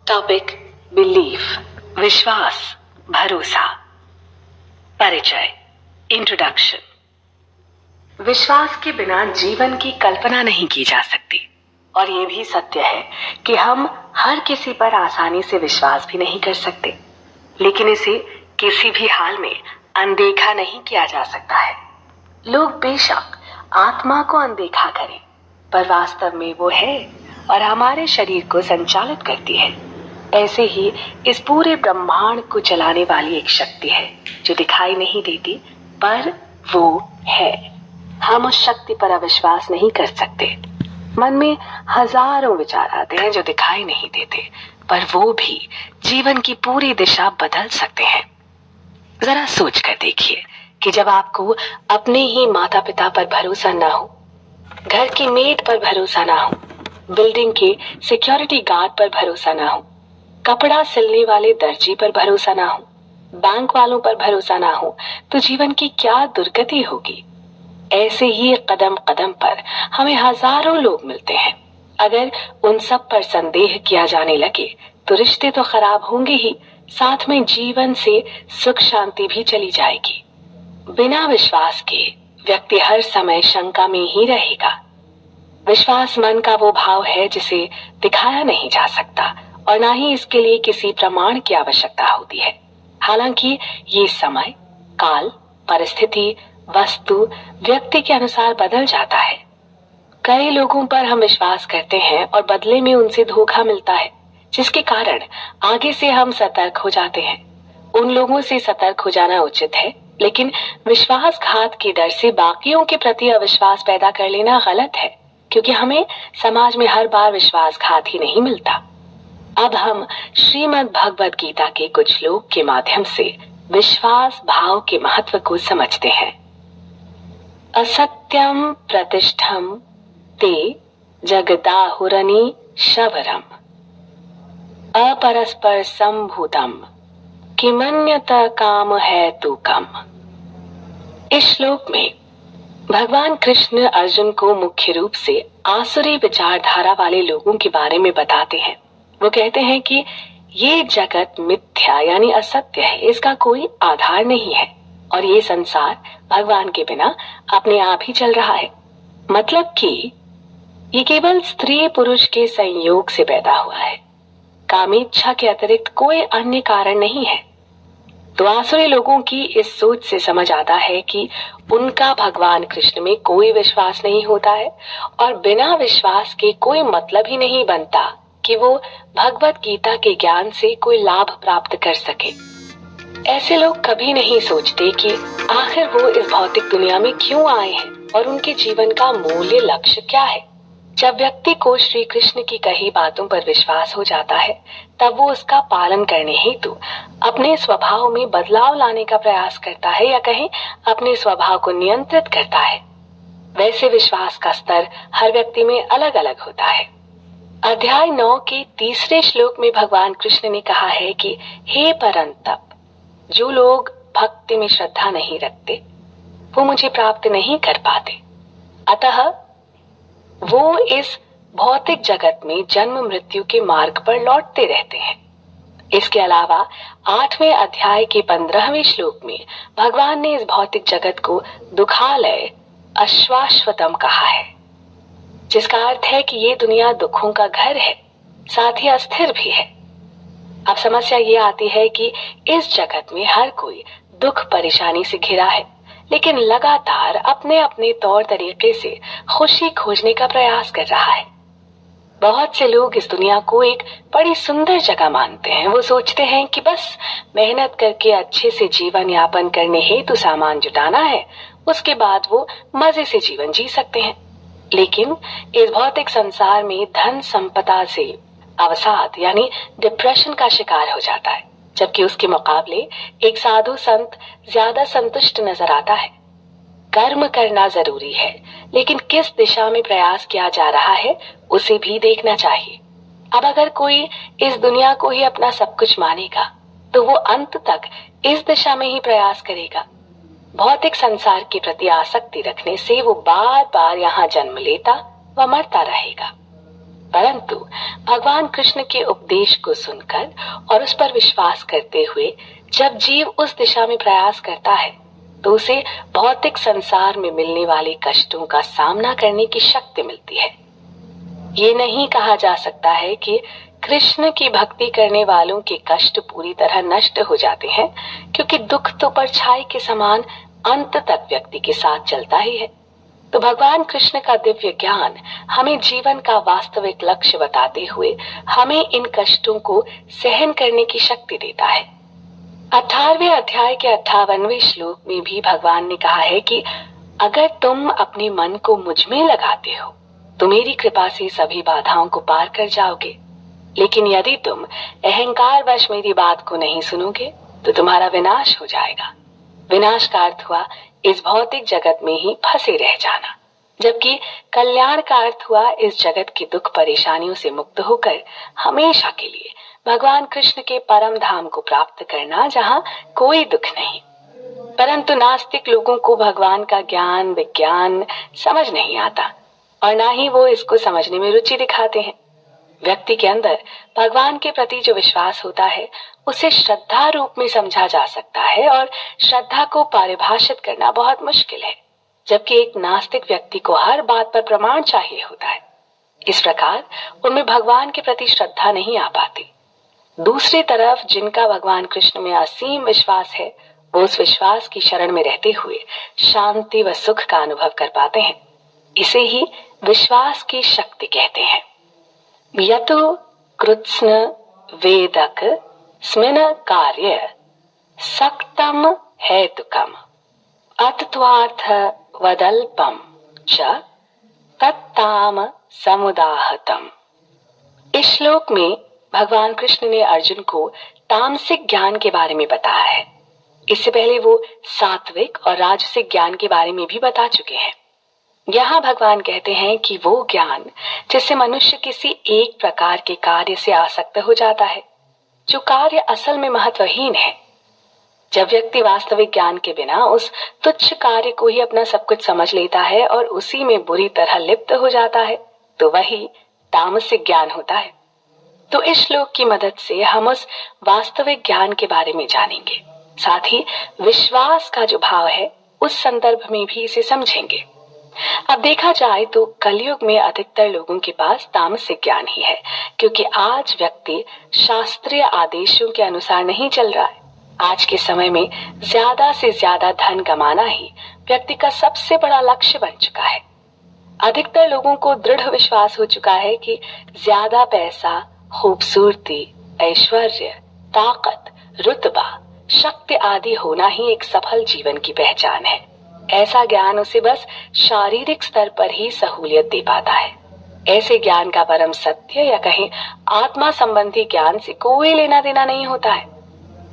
Topic belief, विश्वास, भरोसा। परिचय, इंट्रोडक्शन। विश्वास के बिना जीवन की कल्पना नहीं की जा सकती और ये भी सत्य है कि हम हर किसी पर आसानी से विश्वास भी नहीं कर सकते, लेकिन इसे किसी भी हाल में अनदेखा नहीं किया जा सकता है। लोग बेशक आत्मा को अनदेखा करें, पर वास्तव में वो है और हमारे शरीर को संचालित करती है। ऐसे ही इस पूरे ब्रह्मांड को चलाने वाली एक शक्ति है जो दिखाई नहीं देती, पर वो है। हम उस शक्ति पर अविश्वास नहीं कर सकते। मन में हजारों विचार आते हैं जो दिखाई नहीं देते, पर वो भी जीवन की पूरी दिशा बदल सकते हैं। जरा सोच कर देखिए कि जब आपको अपने ही माता पिता पर भरोसा ना हो, घर की मेड पर भरोसा ना हो, बिल्डिंग के सिक्योरिटी गार्ड पर भरोसा ना हो, कपड़ा सिलने वाले दर्जी पर भरोसा ना हो, बैंक वालों पर भरोसा ना हो, तो जीवन की क्या दुर्गति होगी। ऐसे ही कदम कदम पर हमें हजारों लोग मिलते हैं। अगर उन सब पर संदेह किया जाने लगे तो रिश्ते तो खराब होंगे ही, साथ में जीवन से सुख शांति भी चली जाएगी। बिना विश्वास के व्यक्ति हर समय शंका में ही रहेगा। विश्वास मन का वो भाव है जिसे दिखाया नहीं जा सकता और ना ही इसके लिए किसी प्रमाण की आवश्यकता होती है। हालांकि ये समय, काल, परिस्थिति, वस्तु, व्यक्ति के अनुसार बदल जाता है। कई लोगों पर हम विश्वास करते हैं और बदले में उनसे धोखा मिलता है, जिसके कारण आगे से हम सतर्क हो जाते हैं। उन लोगों से सतर्क हो जाना उचित है, लेकिन विश्वासघात के डर से बाकियों के प्रति अविश्वास पैदा कर लेना गलत है, क्योंकि हमें समाज में हर बार विश्वासघात ही नहीं मिलता। अब हम श्रीमद् भगवद गीता के कुछ श्लोक के माध्यम से विश्वास भाव के महत्व को समझते हैं। असत्यम प्रतिष्ठम ते जगदाहुरनी शवरम अपरस्पर संभूतम किमन्यत काम है तू कम। इस श्लोक में भगवान कृष्ण अर्जुन को मुख्य रूप से आसुरी विचारधारा वाले लोगों के बारे में बताते हैं। वो कहते हैं कि ये जगत मिथ्या यानी असत्य है, इसका कोई आधार नहीं है और ये संसार भगवान के बिना अपने आप ही चल रहा है। मतलब कि ये केवल स्त्री पुरुष के संयोग से पैदा हुआ है, कामेच्छा के अतिरिक्त कोई अन्य कारण नहीं है। तो आसुरी लोगों की इस सोच से समझ आता है कि उनका भगवान कृष्ण में कोई विश्वास नहीं होता है और बिना विश्वास के कोई मतलब ही नहीं बनता कि वो भगवत गीता के ज्ञान से कोई लाभ प्राप्त कर सके। ऐसे लोग कभी नहीं सोचते कि आखिर वो इस भौतिक दुनिया में क्यों आए हैं और उनके जीवन का मूल्य लक्ष्य क्या है। जब व्यक्ति को श्री कृष्ण की कही बातों पर विश्वास हो जाता है, तब वो उसका पालन करने हेतु अपने स्वभाव में बदलाव लाने का प्रयास करता है, या कहीं अपने स्वभाव को नियंत्रित करता है। वैसे विश्वास का स्तर हर व्यक्ति में अलग अलग होता है। अध्याय 9 के तीसरे श्लोक में भगवान कृष्ण ने कहा है कि हे परंतप, जो लोग भक्ति में श्रद्धा नहीं रखते वो मुझे प्राप्त नहीं कर पाते, अतः वो इस भौतिक जगत में जन्म मृत्यु के मार्ग पर लौटते रहते हैं। इसके अलावा 8वें अध्याय के 15वें श्लोक में भगवान ने इस भौतिक जगत को दुखालय अश्वाश्वतम कहा है, जिसका अर्थ है कि ये दुनिया दुखों का घर है, साथ ही अस्थिर भी है। अब समस्या ये आती है कि इस जगत में हर कोई दुख परेशानी से घिरा है, लेकिन लगातार अपने अपने तौर तरीके से खुशी खोजने का प्रयास कर रहा है। बहुत से लोग इस दुनिया को एक बड़ी सुंदर जगह मानते हैं। वो सोचते हैं कि बस मेहनत करके अच्छे से जीवन यापन करने हेतु सामान जुटाना है, उसके बाद वो मजे से जीवन जी सकते हैं। लेकिन इस भौतिक संसार में धन संपदा से अवसाद यानी डिप्रेशन का शिकार हो जाता है, जबकि उसके मुकाबले एक साधु संत ज्यादा संतुष्ट नजर आता है। कर्म करना जरूरी है, लेकिन किस दिशा में प्रयास किया जा रहा है उसे भी देखना चाहिए। अब अगर कोई इस दुनिया को ही अपना सब कुछ मानेगा तो वो अंत तक इस दिशा में ही प्रयास करेगा। भौतिक संसार के प्रति आसक्ति रखने से वो बार बार यहाँ जन्म लेता व मरता रहेगा। परंतु भगवान कृष्ण के उपदेश को सुनकर और उस पर विश्वास करते हुए जब जीव उस दिशा में प्रयास करता है तो उसे भौतिक संसार में मिलने वाले कष्टों का सामना करने की शक्ति मिलती है। ये नहीं कहा जा सकता है कि कृष्ण की भक्ति करने वालों के कष्ट पूरी तरह नष्ट हो जाते हैं, क्योंकि दुख तो परछाई के समान अंत तक व्यक्ति के साथ चलता ही है। तो भगवान कृष्ण का दिव्य ज्ञान हमें जीवन का वास्तविक लक्ष्य बताते हुए हमें इन कष्टों को सहन करने की शक्ति देता है। 18वें अध्याय के 58वें श्लोक में भी भगवान ने कहा है कि अगर तुम अपने मन को मुझ में लगाते हो तो मेरी कृपा से सभी बाधाओं को पार कर जाओगे, लेकिन यदि तुम अहंकार वश मेरी बात को नहीं सुनोगे तो तुम्हारा विनाश हो जाएगा। विनाश का अर्थ हुआ इस भौतिक जगत में ही फंसे रह जाना, जबकि कल्याण का अर्थ हुआ इस जगत की दुख परेशानियों से मुक्त होकर हमेशा के लिए भगवान कृष्ण के परम धाम को प्राप्त करना, जहाँ कोई दुख नहीं। परंतु नास्तिक लोगों को भगवान का ज्ञान विज्ञान समझ नहीं आता और ना ही वो इसको समझने में रुचि दिखाते हैं। व्यक्ति के अंदर भगवान के प्रति जो विश्वास होता है उसे श्रद्धा रूप में समझा जा सकता है और श्रद्धा को परिभाषित करना बहुत मुश्किल है, जबकि एक नास्तिक व्यक्ति को हर बात पर प्रमाण चाहिए होता है। इस प्रकार उनमें भगवान के प्रति श्रद्धा नहीं आ पाती। दूसरी तरफ जिनका भगवान कृष्ण में असीम विश्वास है वो उस विश्वास की शरण में रहते हुए शांति व सुख का अनुभव कर पाते हैं। इसे ही विश्वास की शक्ति कहते हैं। यतो कृत्स्न वेदक स्मिन कार्य सक्तम हेतुकम अतत्वार्थ वदल्पम च तत्ताम समुदाहतम। इस श्लोक में भगवान कृष्ण ने अर्जुन को तामसिक ज्ञान के बारे में बताया है। इससे पहले वो सात्विक और राजसिक ज्ञान के बारे में भी बता चुके हैं। यहाँ भगवान कहते हैं कि वो ज्ञान जिससे मनुष्य किसी एक प्रकार के कार्य से आसक्त हो जाता है, जो कार्य असल में महत्वहीन है। जब व्यक्ति वास्तविक ज्ञान के बिना उस तुच्छ कार्य को ही अपना सब कुछ समझ लेता है और उसी में बुरी तरह लिप्त हो जाता है, तो वही तामसिक ज्ञान होता है। तो इस श्लोक की मदद से हम उस वास्तविक ज्ञान के बारे में जानेंगे, साथ ही विश्वास का जो भाव है उस संदर्भ में भी इसे समझेंगे। अब देखा जाए तो कलयुग में अधिकतर लोगों के पास तामसिक ज्ञान ही है, क्योंकि आज व्यक्ति शास्त्रीय आदेशों के अनुसार नहीं चल रहा है। आज के समय में ज्यादा से ज्यादा धन कमाना ही व्यक्ति का सबसे बड़ा लक्ष्य बन चुका है। अधिकतर लोगों को दृढ़ विश्वास हो चुका है कि ज्यादा पैसा, खूबसूरती, ऐश्वर्य, ताकत, रुतबा, शक्ति आदि होना ही एक सफल जीवन की पहचान है। ऐसा ज्ञान उसे बस शारीरिक स्तर पर ही सहूलियत दे पाता है। ऐसे ज्ञान का परम सत्य या कहें आत्मा संबंधी ज्ञान से कोई लेना देना नहीं होता है।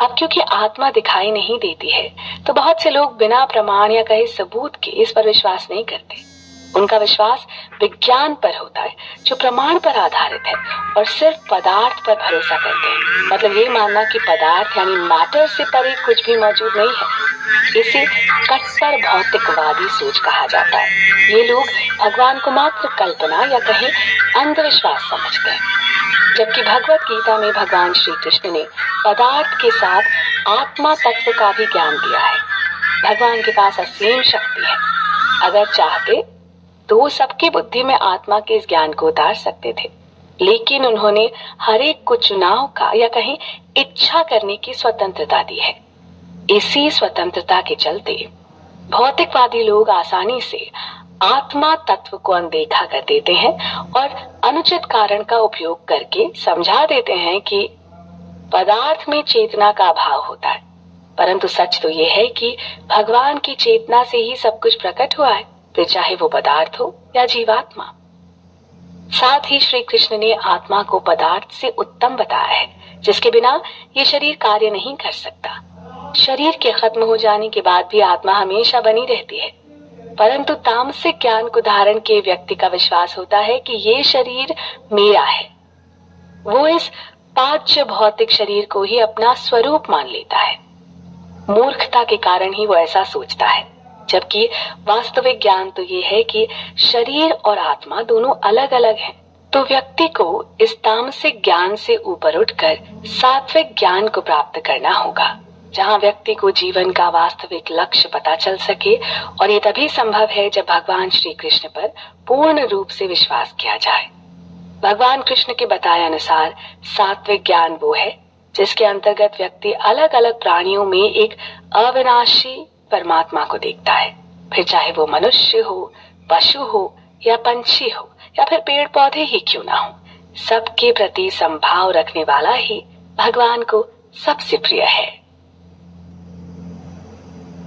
अब क्योंकि आत्मा दिखाई नहीं देती है तो बहुत से लोग बिना प्रमाण या कहे सबूत के इस पर विश्वास नहीं करते। उनका विश्वास विज्ञान पर होता है जो प्रमाण पर आधारित है और सिर्फ पदार्थ पर भरोसा करते हैं। मतलब ये मानना कि पदार्थ यानी मैटर से परे कुछ भी मौजूद नहीं है। इसे कट्टर भौतिकवादी सोच कहा जाता है। ये लोग भगवान को मात्र कल्पना या कहें अंधविश्वास समझते हैं, जबकि भगवत गीता में भगवान श्री कृष्ण ने पदार्थ के साथ आत्मा तत्व का भी ज्ञान दिया है। भगवान के पास असीम शक्ति है। अगर चाहते तो वो सबकी बुद्धि में आत्मा के इस ज्ञान को उतार सकते थे, लेकिन उन्होंने हर एक को चुनाव का या कहीं इच्छा करने की स्वतंत्रता दी है। इसी स्वतंत्रता के चलते भौतिकवादी लोग आसानी से आत्मा तत्व को अनदेखा कर देते हैं और अनुचित कारण का उपयोग करके समझा देते हैं कि पदार्थ में चेतना का अभाव होता है। परंतु सच तो यह है कि भगवान की चेतना से ही सब कुछ प्रकट हुआ है, फिर चाहे वो पदार्थ हो या जीवात्मा। साथ ही श्री कृष्ण ने आत्मा को पदार्थ से उत्तम बताया है, जिसके बिना ये शरीर कार्य नहीं कर सकता। शरीर के खत्म हो जाने के बाद भी आत्मा हमेशा बनी रहती है। परंतु तामसिक ज्ञान को धारण के व्यक्ति का विश्वास होता है कि ये शरीर मेरा है। वो इस पांच भौतिक शरीर को ही अपना स्वरूप मान लेता है। मूर्खता के कारण ही वो ऐसा सोचता है, जबकि वास्तविक ज्ञान तो ये है कि शरीर और आत्मा दोनों अलग अलग हैं तो व्यक्ति को इस तामसिक ज्ञान से ऊपर उठकर सात्विक ज्ञान को प्राप्त करना होगा, जहाँ व्यक्ति को जीवन का वास्तविक लक्ष्य पता चल सके। और ये तभी संभव है जब भगवान श्री कृष्ण पर पूर्ण रूप से विश्वास किया जाए। भगवान कृष्ण के बताए अनुसार सात्विक ज्ञान वो है जिसके अंतर्गत व्यक्ति अलग अलग प्राणियों में एक अविनाशी परमात्मा को देखता है, फिर चाहे वो मनुष्य हो, पशु हो या पंछी हो या फिर पेड़ पौधे ही क्यों ना हो, सबके प्रति संभाव रखने वाला ही भगवान को सबसे प्रिय है।